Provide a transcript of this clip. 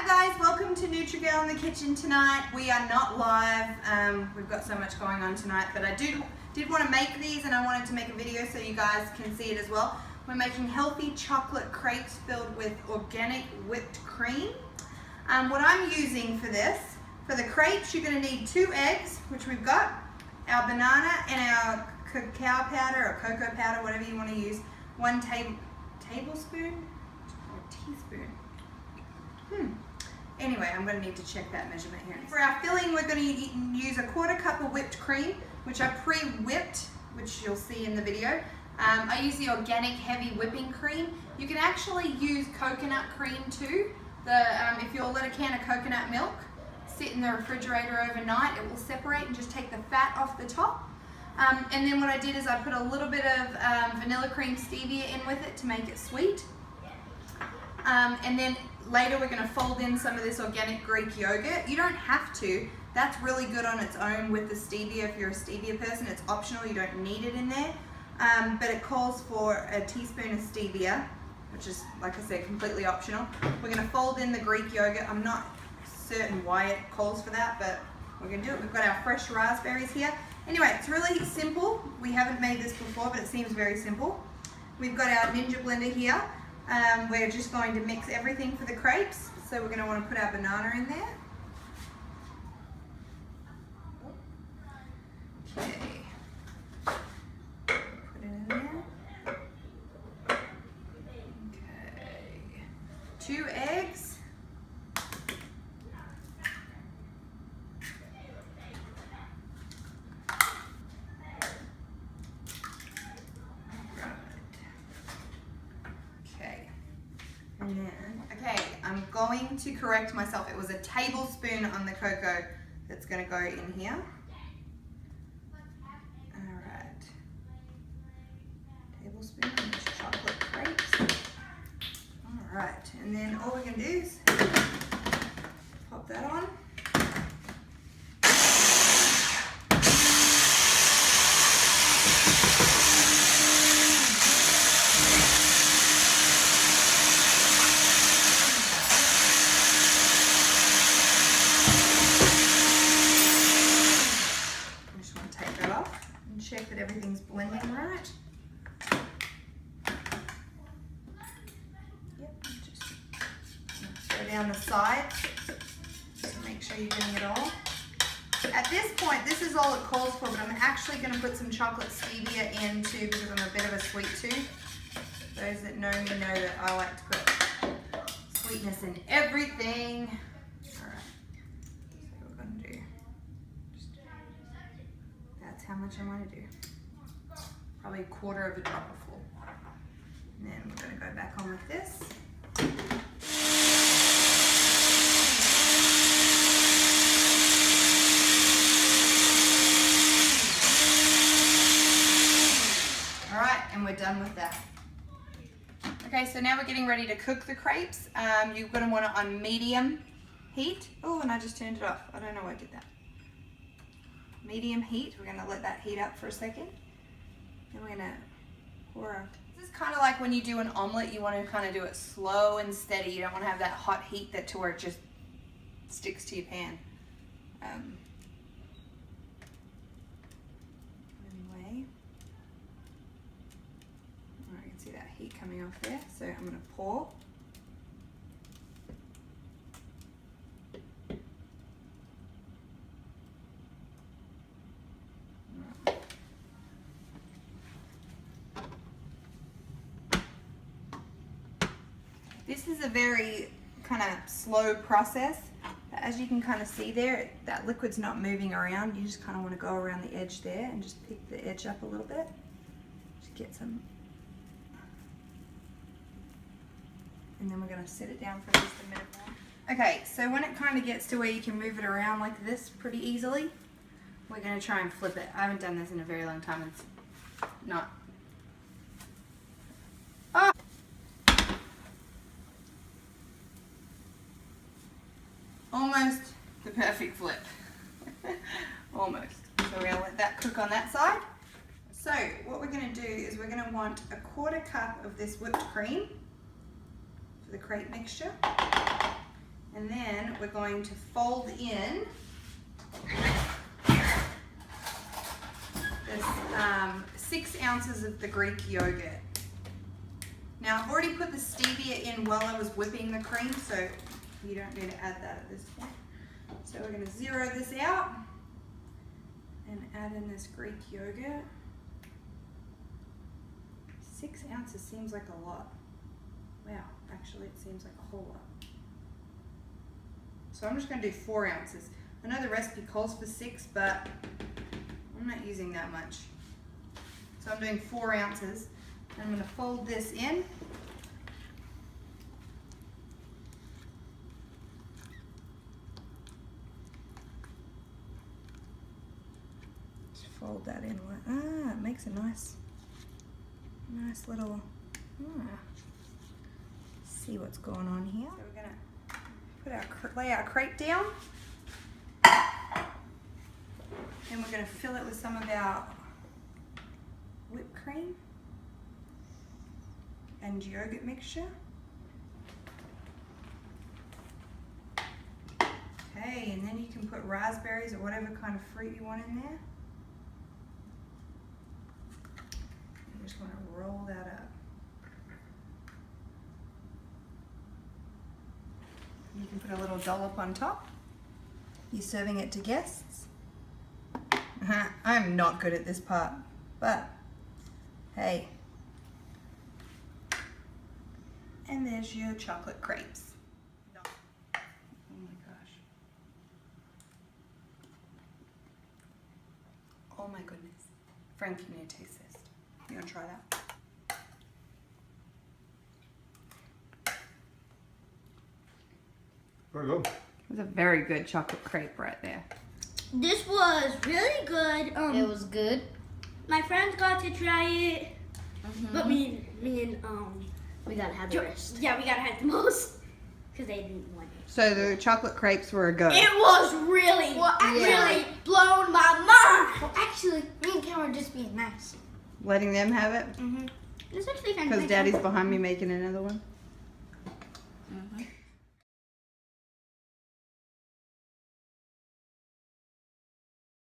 Hi guys, welcome to Nutri-Girl in the kitchen tonight. We are not live. We've got so much going on tonight, but I did want to make these, and I wanted to make a video so you guys can see it as well. We're making healthy chocolate crepes filled with organic whipped cream. What I'm using for this, for the crepes, you're going to need 2 eggs, which we've got, our banana and our cacao powder or cocoa powder, whatever you want to use, 1 tablespoon or teaspoon. Anyway, I'm going to need to check that measurement here. For our filling, we're going to use 1/4 cup of whipped cream, which I pre-whipped, which you'll see in the video. I use the organic heavy whipping cream. You can actually use coconut cream too. If you'll let a can of coconut milk sit in the refrigerator overnight, it will separate and just take the fat off the top. And then what I did is I put a little bit of vanilla cream stevia in with it to make it sweet. And then later we're going to fold in some of this organic Greek yogurt. You don't have to. That's really good on its own with the stevia. If you're a stevia person, it's optional. You don't need it in there. But it calls for a teaspoon of stevia, which is, like I said, completely optional. We're going to fold in the Greek yogurt. I'm not certain why it calls for that, but we're going to do it. We've got our fresh raspberries here. Anyway, it's really simple. We haven't made this before, but it seems very simple. We've got our Ninja blender here. We're just going to mix everything for the crepes. So we're going to want to put our banana in there. Okay. Put it in there. Okay. 2 eggs. And then, okay, I'm going to correct myself. It was a tablespoon on the cocoa that's going to go in here. All right. Tablespoon of this chocolate crepes. All right, and then all we're going to do is pop that on. Check that everything's blending right. Yep, just go down the sides to make sure you're getting it all. At this point, this is all it calls for, but I'm actually going to put some chocolate stevia in too because I'm a bit of a sweet tooth. Those that know me know that I like to put sweetness in everything. Alright, so what we're going to do. That's how much I'm going to do. Probably 1/4 of a dropperful. And then we're going to go back on with this. All right, and we're done with that. Okay, so now we're getting ready to cook the crepes. You're going to want it on medium heat. Oh, and I just turned it off. I don't know why I did that. Medium heat. We're going to let that heat up for a second. Then we're going to pour. This is kind of like when you do an omelet, you want to kind of do it slow and steady. You don't want to have that hot heat to where it just sticks to your pan. Anyway, I can see that heat coming off there. So I'm going to pour. This is a very kind of slow process. As you can kind of see there, that liquid's not moving around. You just kind of want to go around the edge there and just pick the edge up a little bit. Just get some. And then we're going to set it down for just a minute more. Okay, so when it kind of gets to where you can move it around like this pretty easily, we're going to try and flip it. I haven't done this in a very long time. It's not. Oh! Almost the perfect flip. Almost. So we're going to let that cook on that side. So what we're going to do is we're going to want 1/4 cup of this whipped cream for the crepe mixture. And then we're going to fold in this 6 ounces of the Greek yogurt. Now I've already put the stevia in while I was whipping the cream, so you don't need to add that at this point. So we're going to zero this out and add in this Greek yogurt. 6 ounces seems like a lot. Wow, actually it seems like a whole lot. So I'm just going to do 4 ounces. I know the recipe calls for 6, but I'm not using that much. So I'm doing 4 ounces. I'm going to fold this in. Just fold that in. It makes a nice little. See what's going on here. So we're going to lay our crepe down. And we're going to fill it with some of our whipped cream and yogurt mixture. Okay, and then you can put raspberries or whatever kind of fruit you want in there. You just want to roll that up. You can put a little dollop on top. You're serving it to guests. I'm not good at this part, but hey. And there's your chocolate crepes. Oh my gosh. Oh my goodness. Frank, you need to taste this. You want to try that? Very good. It was a very good chocolate crepe right there. This was really good. It was good. My friends got to try it, but me and We gotta have the rest. yeah, we gotta have the most because they didn't want it. So the chocolate crepes were a go. It was really, really blown my mind. Well, actually, me and Cameron are just being nice. Letting them have it? It's actually kind of Because Daddy's behind me making another one.